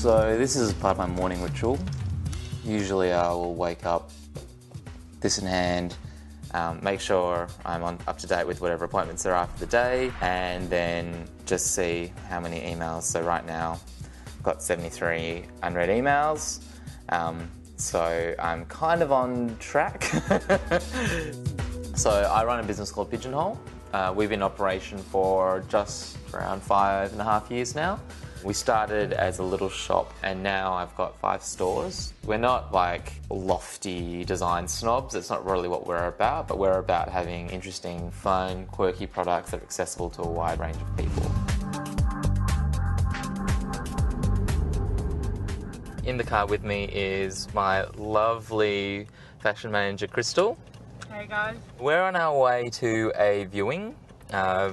So this is part of my morning ritual. Usually I will wake up, this in hand, make sure I'm up to date with whatever appointments there are for the day, and then just see how many emails. So right now I've got 73 unread emails, so I'm kind of on track. So I run a business called Pigeonhole. We've been in operation for just around 5.5 years now. We started as a little shop and now I've got 5 stores. We're not like lofty design snobs, it's not really what we're about, but we're about having interesting, fun, quirky products that are accessible to a wide range of people. In the car with me is my lovely fashion manager, Crystal. Hey guys. We're on our way to a viewing.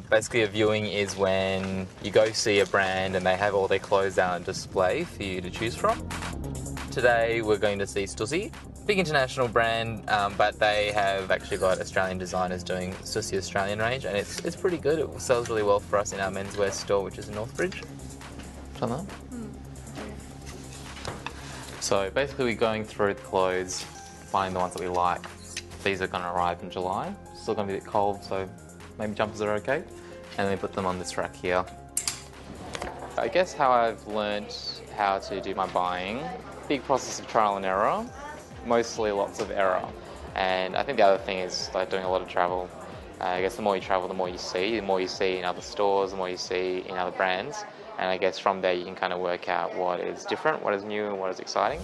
Basically a viewing is when you go see a brand and they have all their clothes out on display for you to choose from. Today we're going to see Stussy. Big international brand, but they have actually got Australian designers doing Stussy Australian range, and it's pretty good. It sells really well for us in our menswear store, which is in Northbridge. That? So basically we're going through the clothes, finding the ones that we like. These are going to arrive in July. Still going to be a bit cold, so maybe jumpers are okay. And then we put them on this rack here. I guess how I've learnt how to do my buying, big process of trial and error, mostly lots of error. And I think the other thing is like doing a lot of travel. I guess the more you travel, the more you see in other stores, the more you see in other brands. And I guess from there you can kind of work out what is different, what is new, and what is exciting.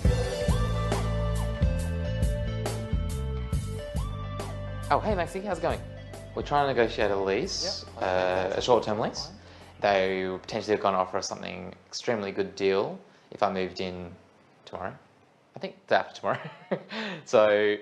Oh, hey Maxie, how's it going? We're trying to negotiate a lease, a short-term lease. They potentially are going to offer us something extremely good deal if I moved in tomorrow. I think it's after tomorrow. So,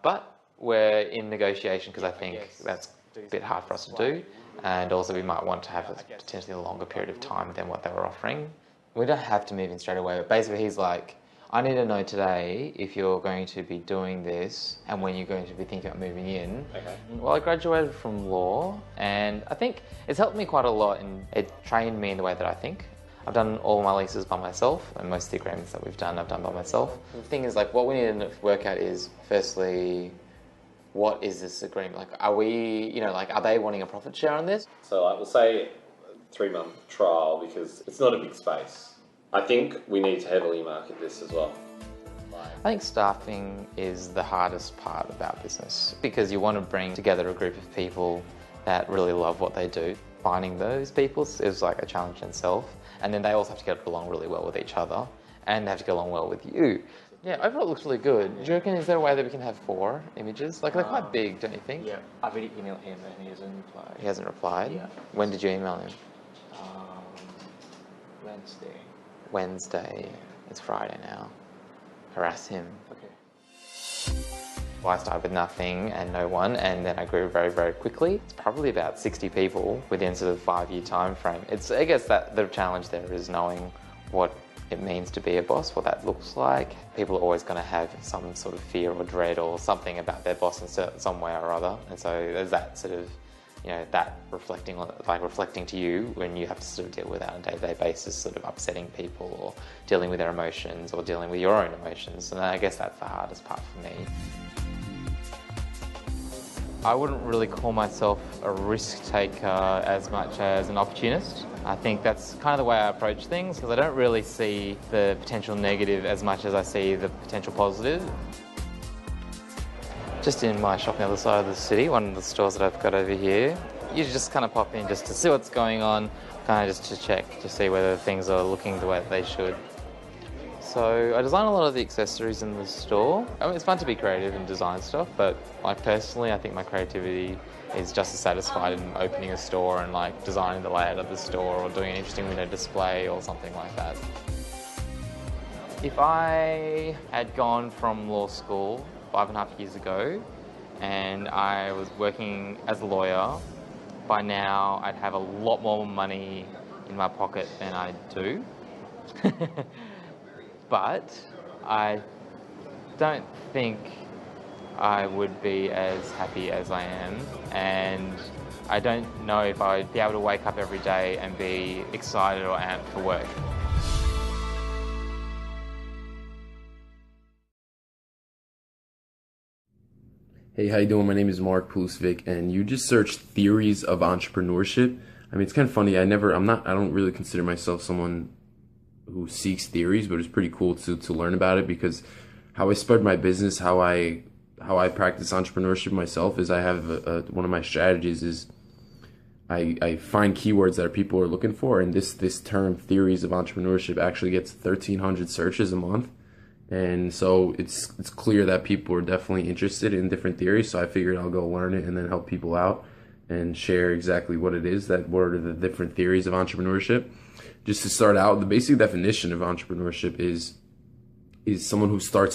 but we're in negotiation because I think that's a bit hard for us to do. And also we might want to have a potentially a longer period of time than what they were offering. We don't have to move in straight away, but basically he's like, I need to know today if you're going to be doing this and when you're going to be thinking about moving in. Okay. Well, I graduated from law and I think it's helped me quite a lot and it trained me in the way that I think. I've done all my leases by myself and most of the agreements that we've done, I've done by myself. The thing is, like, what we need to work out is, firstly, what is this agreement? Like, are we, you know, like, are they wanting a profit share on this? So like, we'll say 3-month trial because it's not a big space. I think we need to heavily market this as well. I think staffing is the hardest part about business because you want to bring together a group of people that really love what they do. Finding those people is like a challenge in itself, and then they also have to get along really well with each other and they have to get along well with you. Yeah, overall it looks really good. Do you reckon, is there a way that we can have 4 images? Like, they're quite big, don't you think? Yeah, I've already emailed him and he hasn't replied. He hasn't replied? Yeah. When did you email him? Wednesday. Wednesday. It's Friday now. Harass him. Okay. Well, I started with nothing and no one, and then I grew very, very quickly. It's probably about 60 people within sort of 5-year time frame. I guess that the challenge there is knowing what it means to be a boss, what that looks like. People are always going to have some sort of fear or dread or something about their boss in some way or other, and so there's that sort of, you know, that reflecting to you when you have to sort of deal with that on a day-to-day basis, sort of upsetting people or dealing with their emotions or dealing with your own emotions. And I guess that's the hardest part for me. I wouldn't really call myself a risk taker as much as an opportunist. I think that's kind of the way I approach things because I don't really see the potential negative as much as I see the potential positive. Just in my shop on the other side of the city, one of the stores that I've got over here, you just kind of pop in just to see what's going on, kind of just to check, to see whether things are looking the way that they should. So I design a lot of the accessories in the store. I mean, it's fun to be creative and design stuff, but like personally, I think my creativity is just as satisfied in opening a store and like designing the layout of the store or doing an interesting window display or something like that. If I had gone from law school 5.5 years ago and I was working as a lawyer, by now I'd have a lot more money in my pocket than I do. But I don't think I would be as happy as I am, and I don't know if I'd be able to wake up every day and be excited or amped for work. Hey, how you doing? My name is Mark Plusvik, and you just searched theories of entrepreneurship. I mean, it's kind of funny. I don't really consider myself someone who seeks theories, but it's pretty cool to learn about it, because how I spread my business, how I practice entrepreneurship myself is I have one of my strategies is I find keywords that people are looking for, and this term theories of entrepreneurship actually gets 1,300 searches a month. And so it's clear that people are definitely interested in different theories. So I figured I'll go learn it and then help people out and share exactly what it is, what are the different theories of entrepreneurship. Just to start out, the basic definition of entrepreneurship is someone who starts